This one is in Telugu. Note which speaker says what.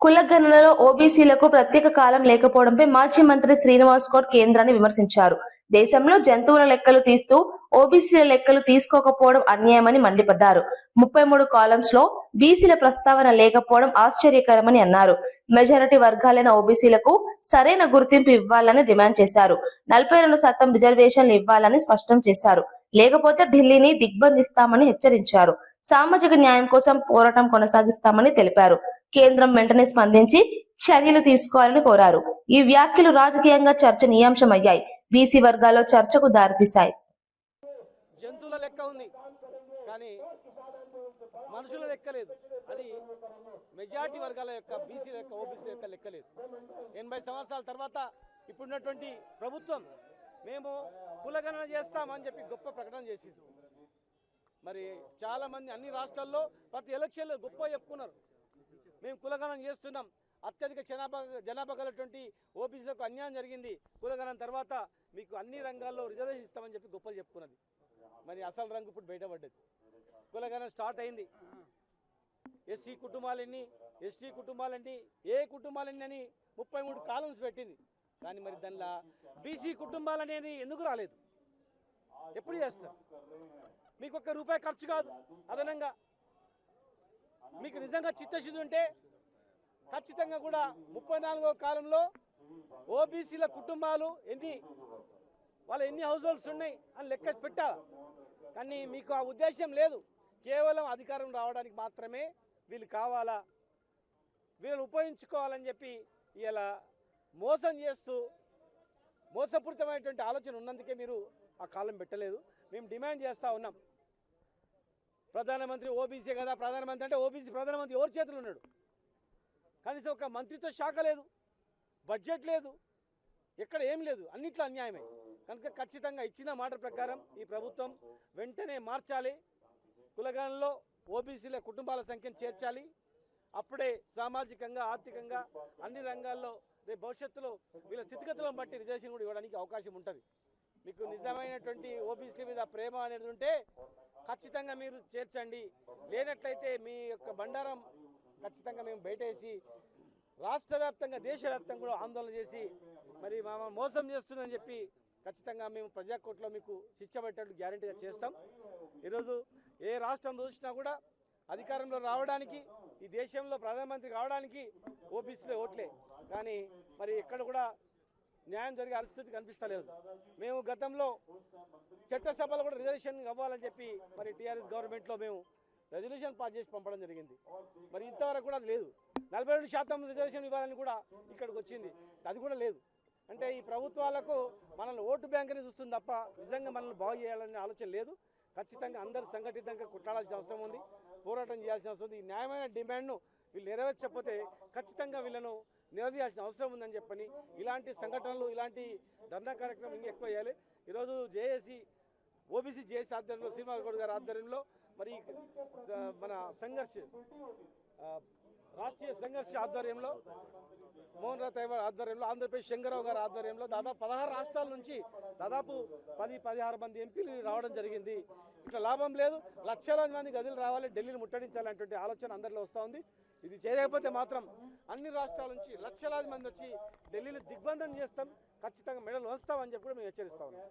Speaker 1: కులగణనలో ఓబీసీలకు ప్రత్యేక కాలం లేకపోవడంపై మాజీ మంత్రి శ్రీనివాస్ గౌడ్ కేంద్రాన్ని విమర్శించారు. దేశంలో జంతువుల లెక్కలు తీస్తూ ఓబీసీల లెక్కలు తీసుకోకపోవడం అన్యాయమని మండిపడ్డారు. 33 కాలమ్స్ లో బీసీల ప్రస్తావన లేకపోవడం ఆశ్చర్యకరమని అన్నారు. మెజారిటీ వర్గాలైన ఓబీసీలకు సరైన గుర్తింపు ఇవ్వాలని డిమాండ్ చేశారు. 42% రిజర్వేషన్లు ఇవ్వాలని స్పష్టం చేశారు. లేకపోతే ఢిల్లీని దిగ్బంధిస్తామని హెచ్చరించారు. సామాజిక న్యాయం కోసం పోరాటం కొనసాగిస్తామని తెలిపారు. కేంద్రం వెంటనే స్పందించి చర్యలు తీసుకోవాలని కోరారు. ఈ వ్యాఖ్యలు రాజకీయంగా చర్చనీయాంశమయ్యాయి. బీసీ వర్గాల్లో చర్చకు దారితీశాయి.
Speaker 2: జంతువుల లెక్క ఉంది కానీ మనుషుల లెక్క లేదు. అది మెజారిటీ వర్గాల యొక్క బీసీ లెక్క, ఓబీసీ లెక్క లెక్కలేదు. 80 సంవత్సరాల తర్వాత ఇప్పుడున్నటువంటి ప్రభుత్వం మేము కులగణన చేస్తామని చెప్పి గొప్ప ప్రకటన చేసింది. మరి చాలా మంది అన్ని రాష్ట్రాల్లో ప్రతి ఎలక్షన్లో గొప్ప చెప్పుకున్నారు, మేము కులగణన చేస్తున్నాం, అత్యధిక జనాభా గలటువంటి ఓబీసీలకు అన్యాయం జరిగింది, కులగణన తర్వాత మీకు అన్ని రంగాల్లో రిజర్వేషన్ ఇస్తామని చెప్పి గొప్పలు చెప్పుకున్నది. మరి అసలు రంగు ఇప్పుడు బయటపడ్డది. కులగణన స్టార్ట్ అయింది. ఎస్సీ కుటుంబాలన్నీ, ఎస్టీ కుటుంబాలన్నీ, ఏ కుటుంబాలన్నీ అని 33 కాలమ్స్ పెట్టింది. కానీ మరి దానిలో బీసీ కుటుంబాలు అనేది ఎందుకు రాలేదు? ఎప్పుడు చేస్తారు? మీకు ₹1 ఖర్చు కాదు. అదనంగా మీకు నిజంగా చిత్తశుద్ధి ఉంటే ఖచ్చితంగా కూడా 34వ కాలంలో ఓబీసీల కుటుంబాలు వాళ్ళ ఎన్ని హౌస్ హోల్డ్స్ ఉన్నాయి అని లెక్క పెట్టాలి. కానీ మీకు ఆ ఉద్దేశం లేదు. కేవలం అధికారం రావడానికి మాత్రమే వీళ్ళు కావాలా, వీళ్ళని ఉపయోగించుకోవాలని చెప్పి ఇలా మోసం చేస్తూ మోసపూరితమైనటువంటి ఆలోచన ఉన్నందుకే మీరు ఆ కాలం పెట్టలేదు. మేము డిమాండ్ చేస్తూ ఉన్నాం. ప్రధానమంత్రి ఓబీసీ కదా, ప్రధానమంత్రి అంటే ఓబీసీ ప్రధానమంత్రి ఎవరి చేతులు ఉన్నాడు? కనీసం ఒక మంత్రిత్వ శాఖ లేదు, బడ్జెట్ లేదు, ఎక్కడ ఏం లేదు, అన్నిట్లో అన్యాయమే. కనుక ఖచ్చితంగా ఇచ్చిన మాట ప్రకారం ఈ ప్రభుత్వం వెంటనే మార్చాలి. కులగణనలో ఓబీసీల కుటుంబాల సంఖ్యను చేర్చాలి. అప్పుడే సామాజికంగా, ఆర్థికంగా అన్ని రంగాల్లో రేపు భవిష్యత్తులో వీళ్ళ స్థితిగతులను బట్టి రిజర్వేషన్ కూడా ఇవ్వడానికి అవకాశం ఉంటుంది. మీకు నిజమైనటువంటి ఓబీసీ మీద ప్రేమ అనేది ఉంటే ఖచ్చితంగా మీరు చేర్చండి. లేనట్లయితే మీ యొక్క బండారం ఖచ్చితంగా మేము బయటేసి రాష్ట్ర వ్యాప్తంగా, దేశవ్యాప్తంగా కూడా ఆందోళన చేసి మరి మోసం చేస్తుందని చెప్పి ఖచ్చితంగా మేము ప్రజాకోర్టులో మీకు శిక్ష పెట్టేట్టు గ్యారెంటీగా చేస్తాం. ఈరోజు ఏ రాష్ట్రం చూసినా కూడా అధికారంలో రావడానికి, ఈ దేశంలో ప్రధానమంత్రి కావడానికి ఓబీసీలో ఓట్లే. కానీ మరి ఎక్కడ కూడా న్యాయం జరిగే పరిస్థితి కనిపిస్తలేదు. మేము గతంలో చట్టసభలో కూడా రిజర్వేషన్ అవ్వాలని చెప్పి మరి టీఆర్ఎస్ గవర్నమెంట్లో మేము రెజల్యూషన్ పాస్ చేసి పంపడం జరిగింది. మరి ఇంతవరకు కూడా అది లేదు. 42% రిజర్వేషన్ ఇవ్వాలని కూడా ఇక్కడికి వచ్చింది, అది కూడా లేదు. అంటే ఈ ప్రభుత్వాలకు మనల్ని ఓటు బ్యాంకుని చూస్తుంది తప్ప నిజంగా మనల్ని బాగు చేయాలనే ఆలోచన లేదు. ఖచ్చితంగా అందరూ సంఘటితంగా కొట్లాడాల్సిన అవసరం ఉంది, పోరాటం చేయాల్సిన అవసరం ఉంది. ఈ న్యాయమైన డిమాండ్ను వీళ్ళు నెరవేర్చకపోతే ఖచ్చితంగా వీళ్ళను నిలదీయాల్సిన అవసరం ఉందని చెప్పని ఇలాంటి సంఘటనలు, ఇలాంటి ధర్నా కార్యక్రమం ఇంకా ఎక్కువ చేయాలి. ఈరోజు జేఏసీ, ఓబీసీ జేఏసీ ఆధ్వర్యంలో, శ్రీనివాస్ గౌడ్ గారి ఆధ్వర్యంలో మరి మన రాష్ట్రీయ సంఘర్ష ఆధ్వర్యంలో, మోహన్ రావు తైవార్ ఆధ్వర్యంలో, ఆంధ్రప్రదేశ్ శంకరరావు గారి ఆధ్వర్యంలో దాదాపు 16 రాష్ట్రాల నుంచి దాదాపు 10-16 మంది ఎంపీలు రావడం జరిగింది. ఇట్లా లాభం లేదు, లక్షలాది మంది గదులు రావాలి, ఢిల్లీని ముట్టడించాలనేటువంటి ఆలోచన అందరిలో వస్తూ ఉంది. ఇది చేయకపోతే మాత్రం అన్ని రాష్ట్రాల నుంచి లక్షలాది మంది వచ్చి ఢిల్లీని దిగ్బంధం చేస్తాం, ఖచ్చితంగా మెడలు వస్తామని చెప్పి కూడా మేము హెచ్చరిస్తా ఉన్నాం.